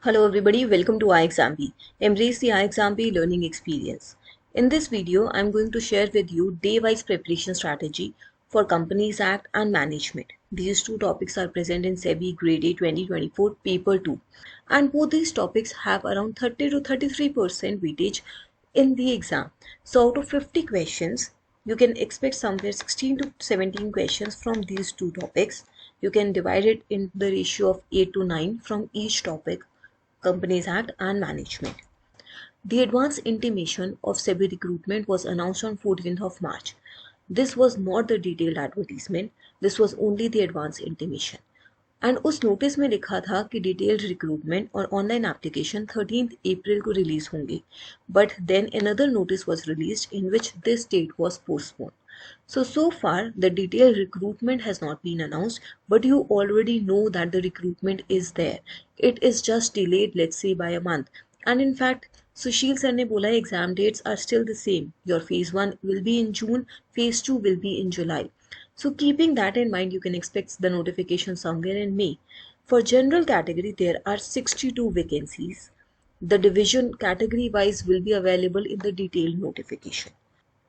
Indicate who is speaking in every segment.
Speaker 1: Hello everybody, welcome to iExamP. Embrace the iExamP learning experience. In this video, I'm going to share with you day-wise preparation strategy for Companies Act and Management. These two topics are present in SEBI Grade A 2024 Paper 2. And both these topics have around 30 to 33% weightage in the exam. So out of 50 questions, you can expect somewhere 16 to 17 questions from these two topics. You can divide it in the ratio of 8 to 9 from each topic. Companies Act and Management. The advance intimation of SEBI recruitment was announced on 14th of March. This was not the detailed advertisement, this was only the advance intimation. And उस notice में लिखा था कि detailed recruitment और online application 13th April को release होंगे, but then another notice was released in which this date was postponed. So far the detailed recruitment has not been announced, but you already know that the recruitment is there. It is just delayed, let's say, by a month. And in fact, Sushil sir ने बोला exam dates are still the same. Your phase 1 will be in June, phase 2 will be in July. So keeping that in mind, you can expect the notification somewhere in May. For general category, there are 62 vacancies. The division category wise will be available in the detailed notification.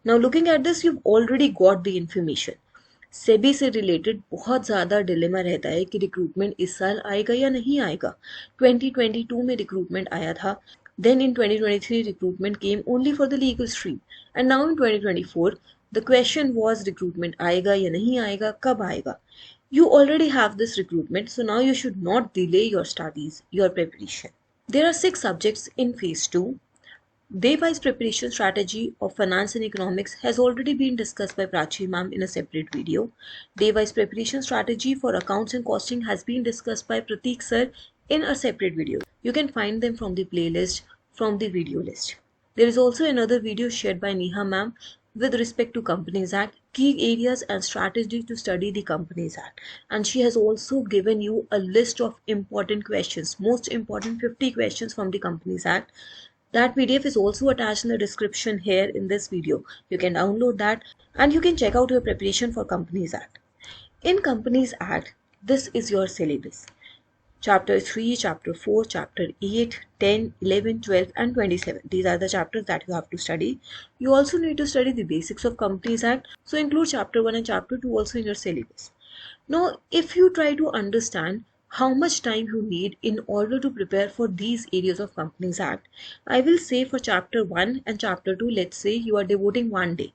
Speaker 1: Now looking at this, you've already got the information. SEBI से related बहुत ज़्यादा dilemma रहता है कि recruitment इस साल आएगा या नहीं आएगा. 2022 में रिक्रूटमेंट आया था. Then in 2023 recruitment came only for the legal stream, and now in 2024 the question was recruitment आएगा या नहीं आएगा, कब आएगा. You already have this recruitment, so now you should not delay your studies, your preparation. There are 6 subjects in phase 2. Day-wise preparation strategy of finance and economics has already been discussed by Prachi ma'am in a separate video. Day-wise preparation strategy for accounts and costing has been discussed by Pratik sir in a separate video. You can find them from the playlist, from the video list. There is also another video shared by Neha ma'am with respect to Companies Act, key areas and strategy to study the Companies Act. And she has also given you a list of important questions, most important 50 questions from the Companies Act. That PDF is also attached in the description here in this video. You can download that and you can check out your preparation for Companies Act. In Companies Act, this is your syllabus. Chapter 3, Chapter 4, Chapter 8, 10, 11, 12 and 27. These are the chapters that you have to study. You also need to study the basics of Companies Act. So include Chapter 1 and Chapter 2 also in your syllabus. Now, if you try to understand how much time you need in order to prepare for these areas of Companies Act, I will say for Chapter 1 and Chapter 2, let's say you are devoting one day.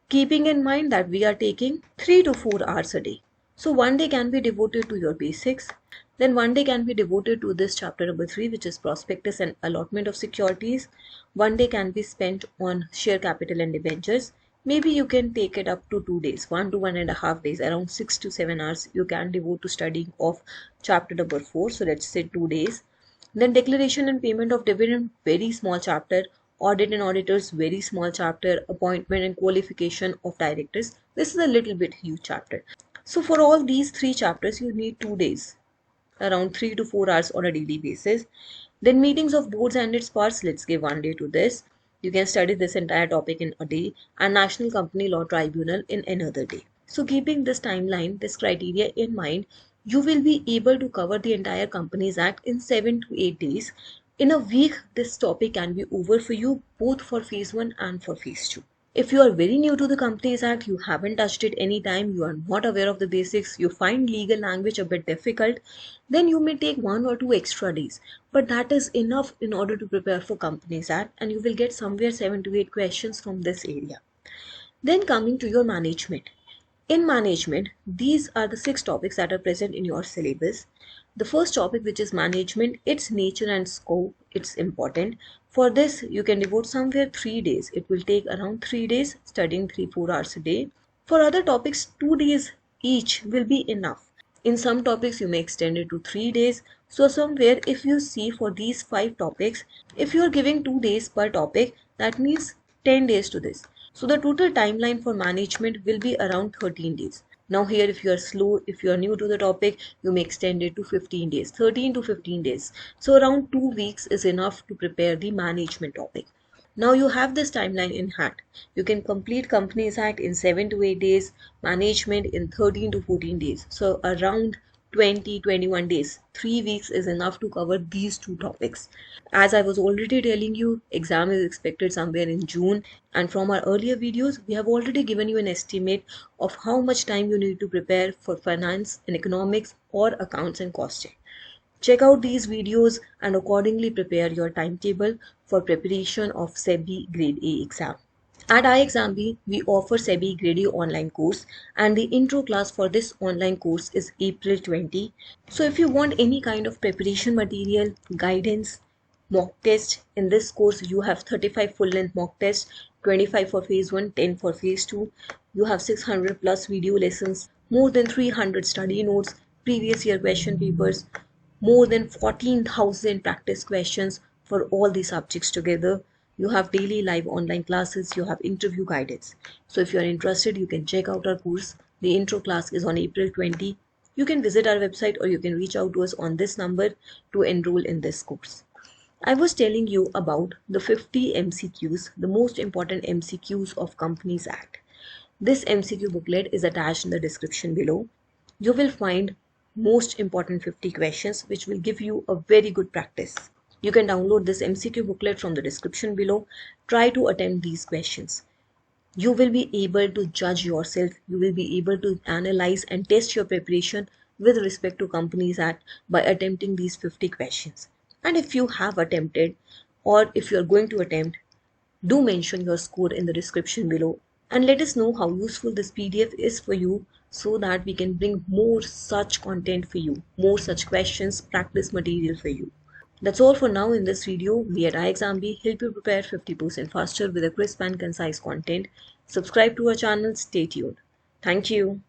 Speaker 1: Keeping in mind that we are taking 3 to 4 hours a day. So one day can be devoted to your basics. Then one day can be devoted to this chapter number 3, which is prospectus and allotment of securities. One day can be spent on share capital and debentures. Maybe you can take it up to 2 days, 1 to 1.5 days, around 6 to 7 hours you can devote to studying of chapter number 4. So let's say 2 days. Then declaration and payment of dividend, very small chapter. Audit and auditors, very small chapter. Appointment and qualification of directors, this is a little bit huge chapter. So for all these 3 chapters you need 2 days, around 3 to 4 hours on a daily basis. Then meetings of boards and its parts, let's give 1 day to this. You can study this entire topic in a day, and National Company Law Tribunal in another day. So keeping this timeline, this criteria in mind, you will be able to cover the entire Companies Act in 7 to 8 days. In a week, this topic can be over for you, both for phase 1 and for phase 2. If you are very new to the Companies Act, you haven't touched it any time, you are not aware of the basics, you find legal language a bit difficult, then you may take 1 or 2 extra days. But that is enough in order to prepare for Companies Act, and you will get somewhere 7 to 8 questions from this area. Then coming to your management. In management, these are the 6 topics that are present in your syllabus. The first topic, which is management, its nature and scope, it's important. For this, you can devote somewhere 3 days. It will take around 3 days, studying 3-4 hours a day. For other topics, 2 days each will be enough. In some topics, you may extend it to 3 days. So somewhere, if you see for these 5 topics, if you are giving 2 days per topic, that means 10 days to this. So the total timeline for management will be around 13 days. Now here, if you are slow, if you are new to the topic, you may extend it to 15 days, 13 to 15 days. So around 2 weeks is enough to prepare the management topic. Now you have this timeline in hand. You can complete Companies Act in 7 to 8 days, management in 13 to 14 days. So around 20-21 days. 3 weeks is enough to cover these two topics. As I was already telling you, exam is expected somewhere in June, and from our earlier videos, we have already given you an estimate of how much time you need to prepare for finance and economics or accounts and costing. Check out these videos and accordingly prepare your timetable for preparation of SEBI Grade A exam. At iExamB, we offer SEBI Grade A online course, and the intro class for this online course is April 20. So if you want any kind of preparation material, guidance, mock test, in this course you have 35 full-length mock tests, 25 for phase 1, 10 for phase 2. You have 600 plus video lessons, more than 300 study notes, previous year question papers, more than 14,000 practice questions for all the subjects together. You have daily live online classes, you have interview guidance. So if you are interested, you can check out our course. The intro class is on April 20. You can visit our website or you can reach out to us on this number to enroll in this course. I was telling you about the 50 MCQs, the most important MCQs of Companies Act. This MCQ booklet is attached in the description below. You will find most important 50 questions which will give you a very good practice. You can download this MCQ booklet from the description below. Try to attempt these questions. You will be able to judge yourself. You will be able to analyze and test your preparation with respect to Companies Act by attempting these 50 questions. And if you have attempted or if you are going to attempt, do mention your score in the description below and let us know how useful this PDF is for you so that we can bring more such content for you, more such questions, practice material for you. That's all for now in this video. We at iExamB help you prepare 50% faster with a crisp and concise content. Subscribe to our channel. Stay tuned. Thank you.